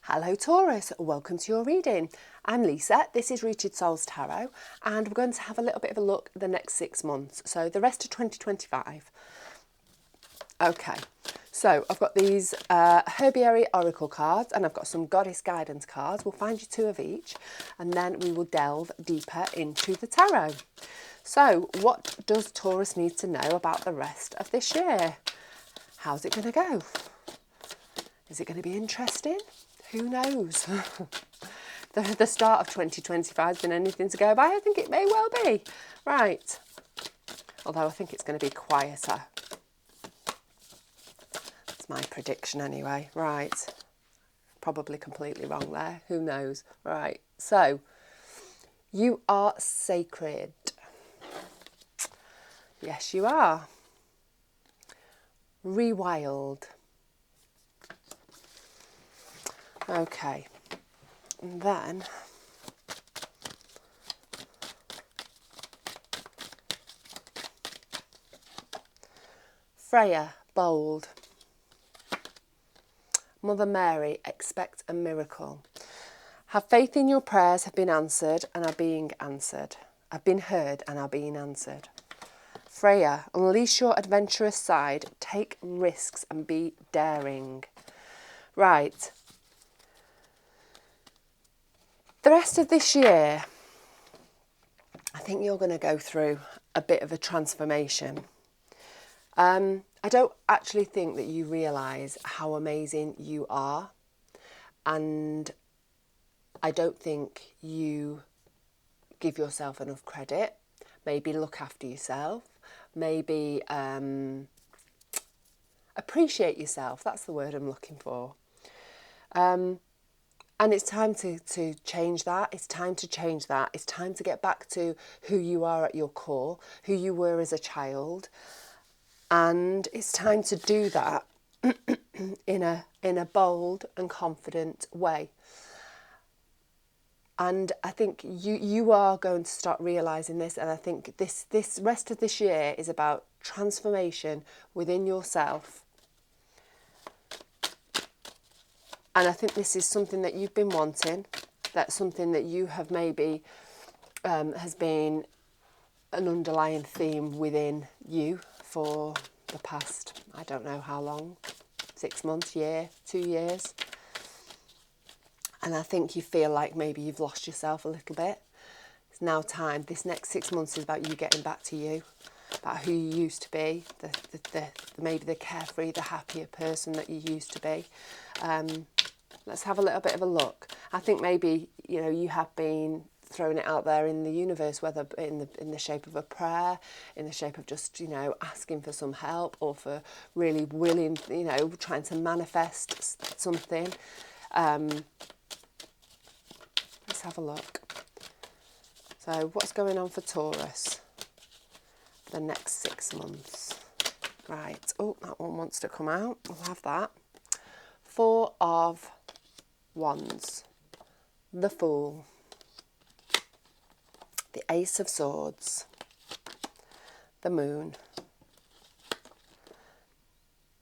Hello Taurus, welcome to your reading. I'm Lisa, this is Rooted Souls Tarot, and we're going to have a little bit of a look at the next 6 months, so the rest of 2025. Okay, so I've got these Herbiary Oracle cards and I've got some Goddess Guidance cards. We'll find you 2 of each and then we will delve deeper into the tarot. So what does Taurus need to know about the rest of this year? How's it going to go? Is it going to be interesting? Who knows? The start of 2025 has been anything to go by. I think it may well be. Right. Although I think it's going to be quieter. That's my prediction anyway. Right. Probably completely wrong there. Who knows? Right. So, you are sacred. Yes, you are. Rewild. Okay. And then Freya, bold. Mother Mary, expect a miracle. Have faith in your prayers have been answered and are being answered. Have been heard and are being answered. Freya, unleash your adventurous side, take risks and be daring. Right. The rest of this year, I think you're going to go through a bit of a transformation. I don't actually think that you realise how amazing you are, and I don't think you give yourself enough credit. Maybe look after yourself, maybe appreciate yourself, that's the word I'm looking for. And it's time to change that. It's time to change that. It's time to get back to who you are at your core, who you were as a child. And it's time to do that in a bold and confident way. And I think you are going to start realising this. And I think this rest of this year is about transformation within yourself. And I think this is something that you've been wanting. That's something that you have maybe has been an underlying theme within you for the past, I don't know how long, 6 months, year, 2 years. And I think you feel like maybe you've lost yourself a little bit. It's now time. This next 6 months is about you getting back to you, about who you used to be, maybe the carefree, the happier person that you used to be. Let's have a little bit of a look. I think maybe, you have been throwing it out there in the universe, whether in the shape of a prayer, in the shape of just, asking for some help, or for really willing, trying to manifest something. Let's have a look. So what's going on for Taurus for the next 6 months? Right. Oh, that one wants to come out. We'll have that. 4 of Wands, the Fool, the Ace of Swords, the Moon,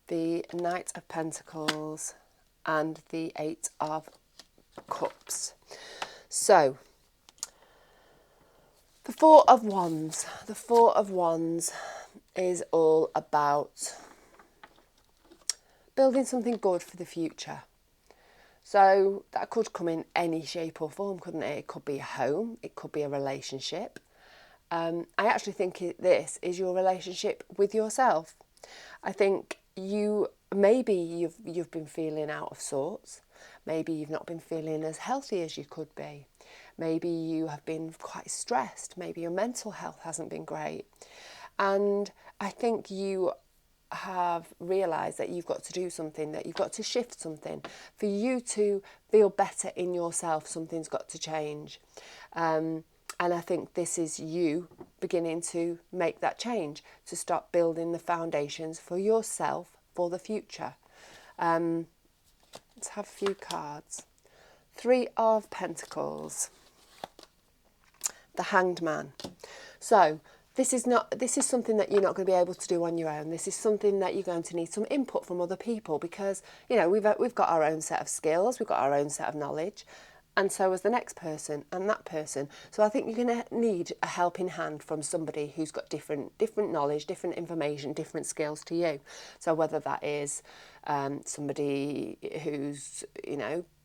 the Knight of Pentacles, and the 8 of Cups. So, the 4 of Wands. The 4 of Wands is all about building something good for the future. So that could come in any shape or form, couldn't it? It could be a home, it could be a relationship. I actually think this is your relationship with yourself. I think you've been feeling out of sorts. Maybe you've not been feeling as healthy as you could be. Maybe you have been quite stressed. Maybe your mental health hasn't been great. And I think you have realised that you've got to do something, that you've got to shift something. For you to feel better in yourself, something's got to change. And I think this is you beginning to make that change, to start building the foundations for yourself for the future. Let's have a few cards. 3 of Pentacles. The Hanged Man. So, this is something that you're not going to be able to do on your own. This is something that you're going to need some input from other people, because we've got our own set of skills, we've got our own set of knowledge, and so has the next person and that person. So I think you're going to need a helping hand from somebody who's got different knowledge, different information, different skills to you. So whether that is somebody who's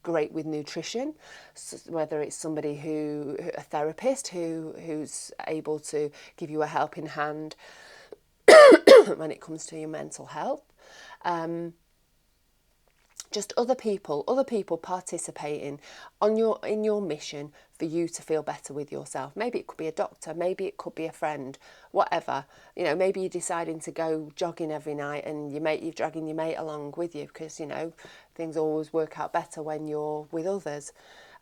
great with nutrition, whether it's somebody a therapist who's able to give you a helping hand when it comes to your mental health. Just other people participating in your mission for you to feel better with yourself. Maybe it could be a doctor, maybe it could be a friend, whatever. Maybe you're deciding to go jogging every night and you're dragging your mate along with you, because things always work out better when you're with others.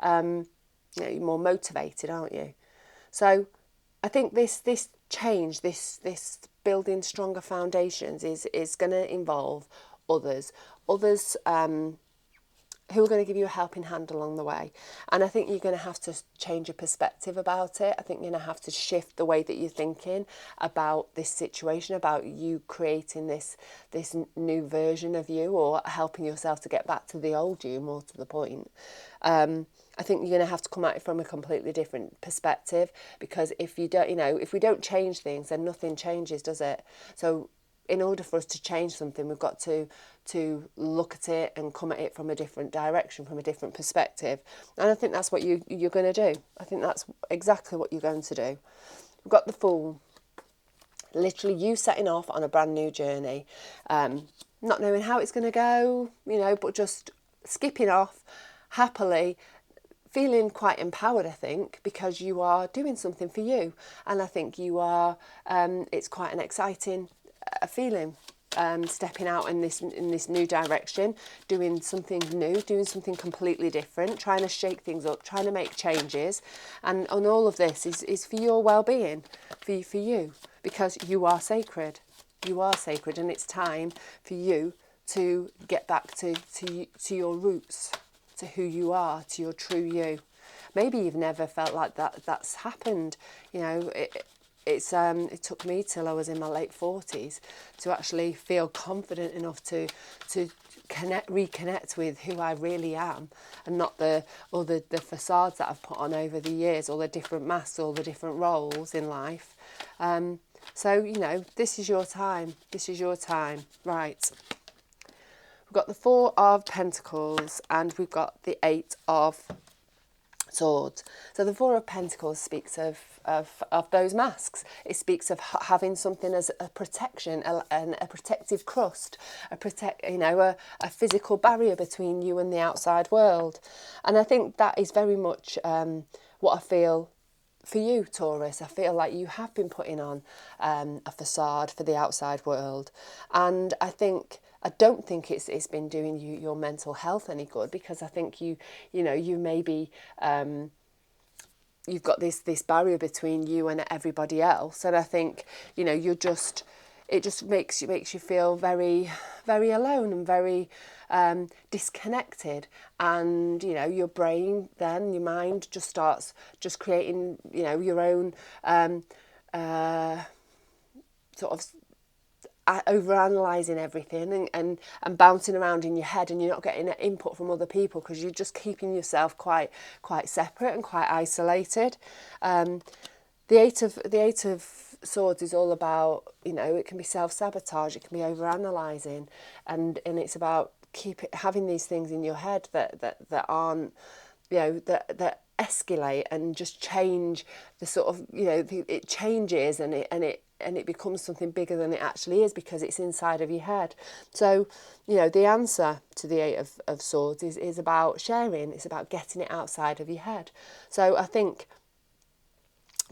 You're more motivated, aren't you? So I think this change, this building stronger foundations is going to involve others who are going to give you a helping hand along the way. And I think you're going to have to change your perspective about it. I think you're going to have to shift the way that you're thinking about this situation, about you creating this new version of you, or helping yourself to get back to the old you, more to the point. I think you're going to have to come at it from a completely different perspective, because if we don't change things, then nothing changes, does it? So in order for us to change something, we've got to look at it and come at it from a different direction, from a different perspective. And I think that's what you're going to do. I think that's exactly what you're going to do. We've got the Fool. Literally you setting off on a brand new journey, not knowing how it's going to go, but just skipping off happily, feeling quite empowered, I think, because you are doing something for you. And I think you are, it's quite an exciting feeling, stepping out in this new direction, doing something new, doing something completely different, trying to shake things up, trying to make changes, and all of this is for your well-being, for you, because you are sacred, and it's time for you to get back to your roots, to who you are, to your true you. Maybe you've never felt like that's happened. It took me till I was in my late 40s to actually feel confident enough to reconnect with who I really am, and not the facades that I've put on over the years, all the different masks, all the different roles in life. So this is your time. Right. We've got the 4 of Pentacles and we've got the 8 of Swords. So the 4 of Pentacles speaks of those masks. It speaks of having something as a protection, a protective crust, a physical barrier between you and the outside world. And I think that is very much what I feel for you, Taurus. I feel like you have been putting on a facade for the outside world, and I don't think it's been doing your mental health any good, because I think you maybe you've got this barrier between you and everybody else, and I think it just makes you feel very, very alone and very disconnected, and your brain, then your mind just starts creating your own sort of over-analysing everything and bouncing around in your head, and you're not getting input from other people because you're just keeping yourself quite separate and quite isolated. The eight of Swords is all about, it can be self-sabotage, it can be over-analysing, and it's about having these things in your head that aren't, that escalate and just change the sort of, it changes and it becomes something bigger than it actually is, because it's inside of your head. So, the answer to the 8 of Swords is about sharing. It's about getting it outside of your head. So I think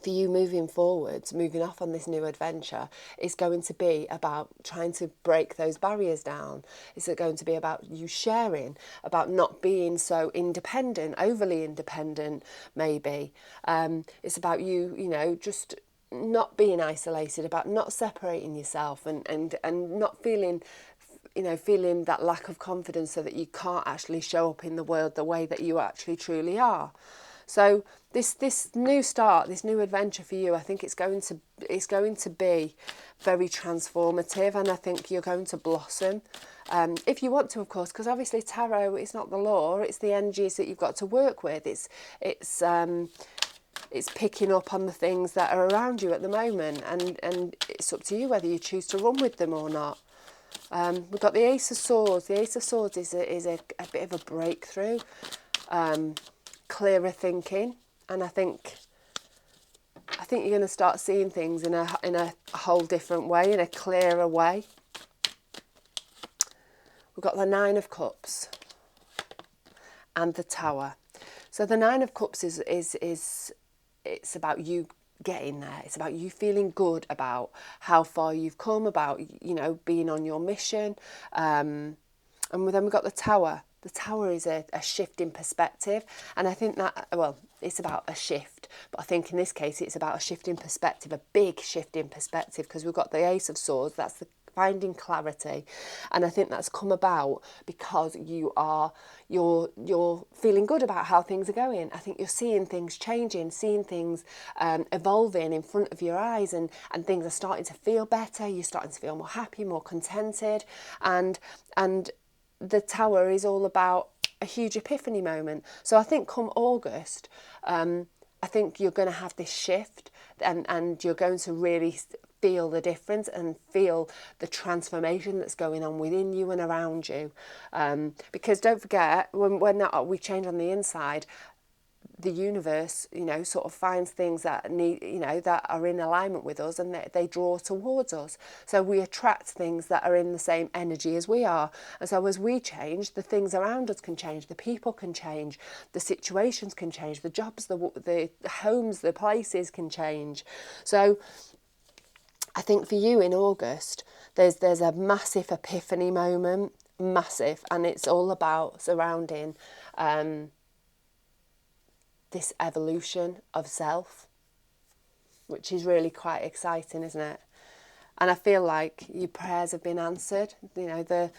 for you moving forwards, moving off on this new adventure, is going to be about trying to break those barriers down. It's going to be about you sharing, about not being so independent, overly independent, maybe. It's about you, just not being isolated, about not separating yourself and not feeling that lack of confidence, so that you can't actually show up in the world the way that you actually truly are. So this new start, this new adventure for you, I think it's going to be very transformative, and I think you're going to blossom. If you want to, of course, because obviously tarot is not the law; it's the energies that you've got to work with. It's picking up on the things that are around you at the moment, and it's up to you whether you choose to run with them or not. We've got the Ace of Swords. The Ace of Swords is a bit of a breakthrough, clearer thinking, and I think you're going to start seeing things in a whole different way, in a clearer way. We've got the Nine of Cups and the Tower. So the Nine of Cups is it's about you getting there. It's about you feeling good about how far you've come, about, you know, being on your mission. And then we've got the Tower. The Tower is a shift in perspective. And I think that, well, it's about a shift. But I think in this case, it's about a shift in perspective, a big shift in perspective, because we've got the Ace of Swords. That's the finding clarity, and I think that's come about because you're feeling good about how things are going. I think you're seeing things changing, seeing things evolving in front of your eyes, and things are starting to feel better. You're starting to feel more happy, more contented, and the Tower is all about a huge epiphany moment. So I think come August, I think you're going to have this shift, and you're going to really feel the difference and feel the transformation that's going on within you and around you. Because don't forget, when we change on the inside, the universe, you know, sort of finds things that need, you know, that are in alignment with us, and they draw towards us. So we attract things that are in the same energy as we are. And so as we change, the things around us can change, the people can change, the situations can change, the jobs, the homes, the places can change. So I think for you in August, there's a massive epiphany moment, massive, and it's all about surrounding this evolution of self, which is really quite exciting, isn't it? And I feel like your prayers have been answered. You know,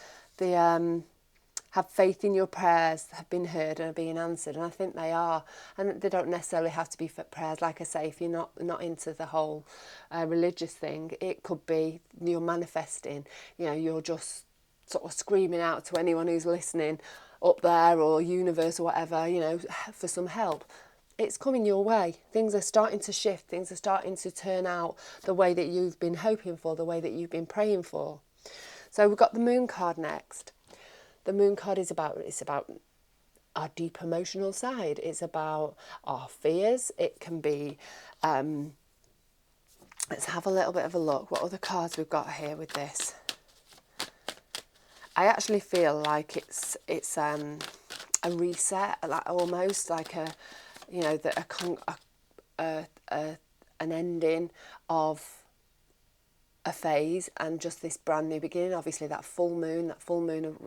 have faith in your prayers have been heard and are being answered, and I think they are. And they don't necessarily have to be for prayers, like I say, if you're not into the whole religious thing. It could be you're manifesting, you know, you're just sort of screaming out to anyone who's listening up there, or universe or whatever, you know, for some help. It's coming your way. Things are starting to shift. Things are starting to turn out the way that you've been hoping for, the way that you've been praying for. So we've got the Moon card next. The Moon card is about our deep emotional side. It's about our fears. It can be, let's have a little bit of a look. What other cards we've got here with this? I actually feel like it's a reset, like almost like a, you know, an ending of a phase and just this brand new beginning. Obviously that full moon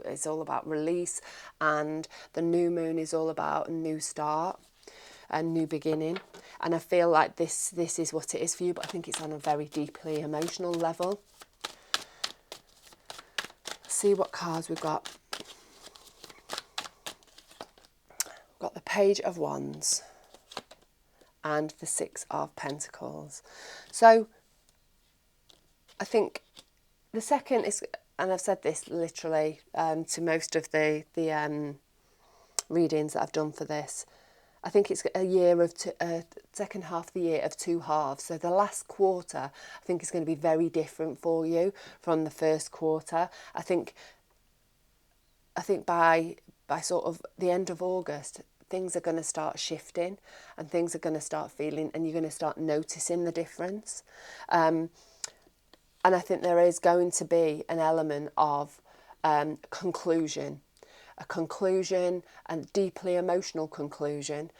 is all about release, and the new moon is all about a new start, a new beginning. And I feel like this is what it is for you, but I think it's on a very deeply emotional level. See what cards we've got. We've got the Page of Wands and the Six of Pentacles. So I think the second is, and I've said this literally to most of the readings that I've done for this, I think it's a year of second half of the year of two halves. So the last quarter, I think, is going to be very different for you from the first quarter. I think by sort of the end of August, things are going to start shifting, and things are going to start feeling, and you're going to start noticing the difference. And I think there is going to be an element of conclusion, and deeply emotional conclusion,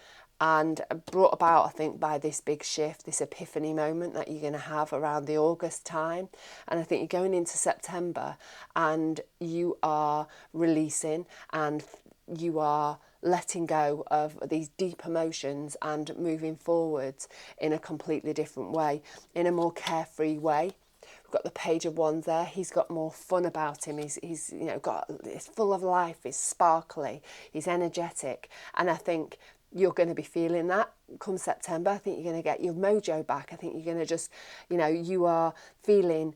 and brought about, I think, by this big shift, this epiphany moment that you're going to have around the August time. And I think you're going into September, and you are releasing, and you are letting go of these deep emotions and moving forwards in a completely different way, in a more carefree way. We've got the Page of Wands there. He's got more fun about him. He's you know, he's full of life. He's sparkly. He's energetic. And I think you're going to be feeling that come September. I think you're going to get your mojo back. I think you're going to just, you are feeling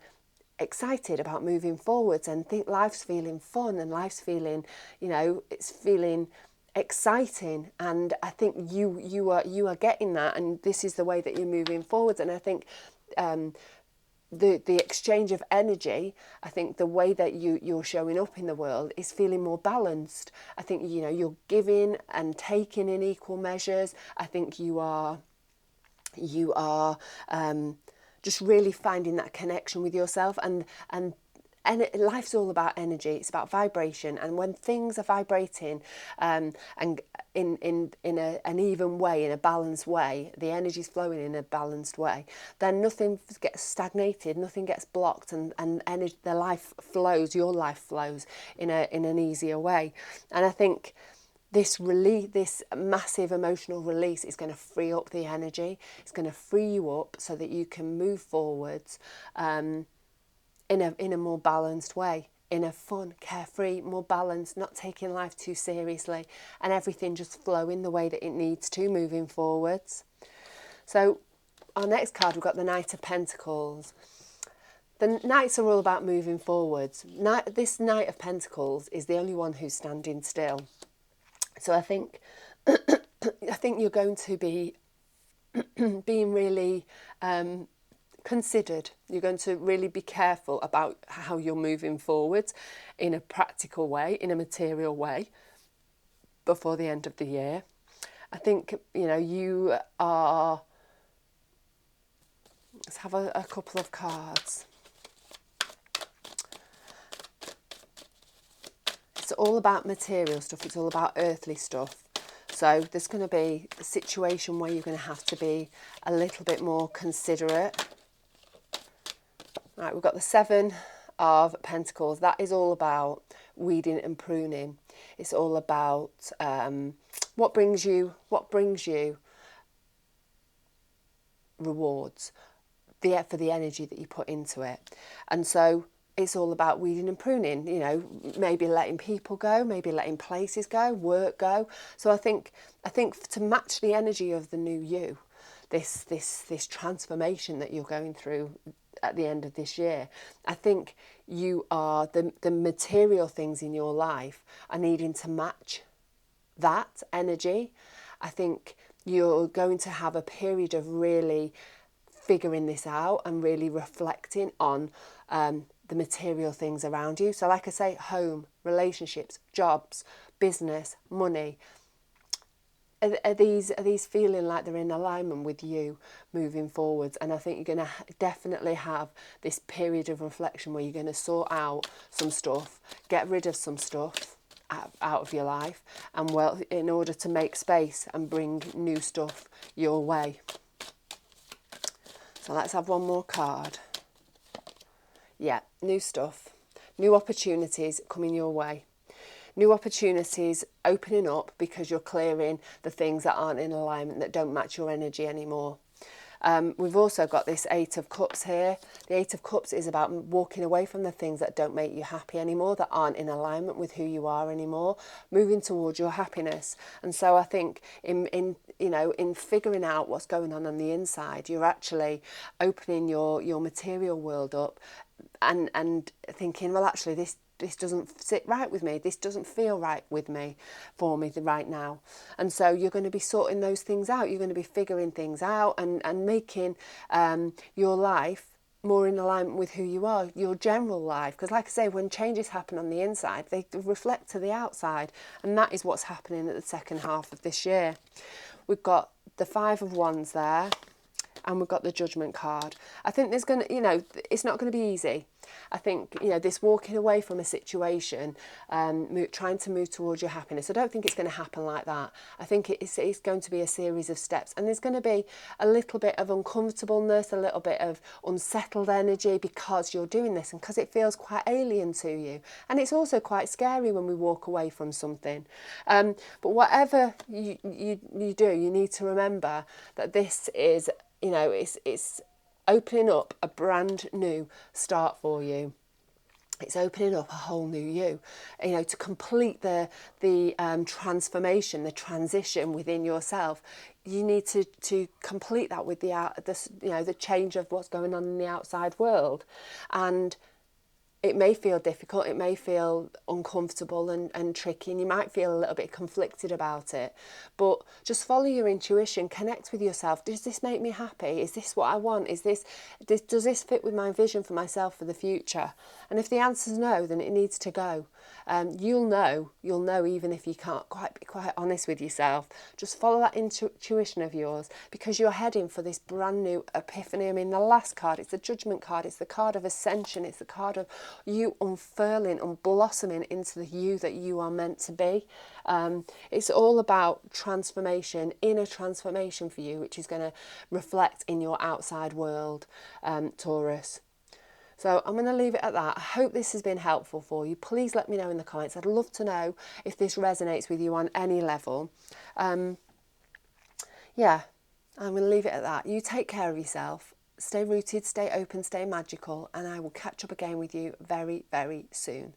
excited about moving forwards, and think life's feeling fun, and life's feeling, it's feeling exciting. And I think you are getting that, and this is the way that you're moving forwards. And I think the exchange of energy, I think the way that you're showing up in the world is feeling more balanced. I think, you're giving and taking in equal measures. I think you are just really finding that connection with yourself, and life's all about energy. It's about vibration, and when things are vibrating and in an even way, in a balanced way, the energy's flowing in a balanced way, then nothing gets stagnated, nothing gets blocked, and energy, the life flows, your life flows in an easier way. And I think this massive emotional release is going to free up the energy. It's going to free you up so that you can move forwards in a more balanced way, in a fun, carefree, more balanced, not taking life too seriously, and everything just flowing the way that it needs to moving forwards. So our next card, we've got the Knight of Pentacles. The Knights are all about moving forwards. This Knight of Pentacles is the only one who's standing still. So I think you're going to be being really considered. You're going to really be careful about how you're moving forward in a practical way, in a material way, before the end of the year. I think, you are... Let's have a couple of cards. It's all about material stuff. It's all about earthly stuff. So there's going to be a situation where you're going to have to be a little bit more considerate. Right, we've got the Seven of Pentacles. That is all about weeding and pruning. It's all about what brings you rewards for the energy that you put into it. And so it's all about weeding and pruning, maybe letting people go, maybe letting places go, work go. So I think to match the energy of the new you, this transformation that you're going through at the end of this year, I think you are the material things in your life are needing to match that energy. I think you're going to have a period of really figuring this out and really reflecting on the material things around you. So like I say, home, relationships, jobs, business, money. Are these feeling like they're in alignment with you moving forwards? And I think you're going to definitely have this period of reflection where you're going to sort out some stuff, get rid of some stuff out of your life, and in order to make space and bring new stuff your way. So let's have one more card. Yeah, new stuff, new opportunities coming your way. New opportunities opening up because you're clearing the things that aren't in alignment, that don't match your energy anymore. We've also got this Eight of Cups here. The Eight of Cups is about walking away from the things that don't make you happy anymore, that aren't in alignment with who you are anymore, moving towards your happiness. And so I think in figuring out what's going on the inside, you're actually opening your material world up and thinking, well, actually this doesn't sit right with me. This doesn't feel right for me right now. And so you're going to be sorting those things out. You're going to be figuring things out and making your life more in alignment with who you are, your general life. Because like I say, when changes happen on the inside, they reflect to the outside. And that is what's happening at the second half of this year. We've got the Five of Wands there. And we've got the Judgment card. I think there's going to, it's not going to be easy. I think, this walking away from a situation, trying to move towards your happiness, I don't think it's going to happen like that. I think it's going to be a series of steps. And there's going to be a little bit of uncomfortableness, a little bit of unsettled energy because you're doing this and because it feels quite alien to you. And it's also quite scary when we walk away from something. But whatever you do, you need to remember that this is... it's opening up a brand new start for you. It's opening up a whole new you know, to complete the transformation, the transition within yourself. You need to complete that with you know, the change of what's going on in the outside world. And it may feel difficult, it may feel uncomfortable and tricky, and you might feel a little bit conflicted about it. But just follow your intuition, connect with yourself. Does this make me happy? Is this what I want? Does this fit with my vision for myself for the future? And if the answer's no, then it needs to go. You'll know even if you can't quite be quite honest with yourself. Just follow that intuition of yours, because you're heading for this brand new epiphany. I mean, the last card, it's the Judgment card, it's the card of ascension, it's the card of you unfurling and blossoming into the you that you are meant to be. It's all about transformation, inner transformation for you, which is going to reflect in your outside world, Taurus. So I'm going to leave it at that. I hope this has been helpful for you. Please let me know in the comments. I'd love to know if this resonates with you on any level. Yeah, I'm going to leave it at that. You take care of yourself. Stay rooted, stay open, stay magical, and I will catch up again with you very, very soon.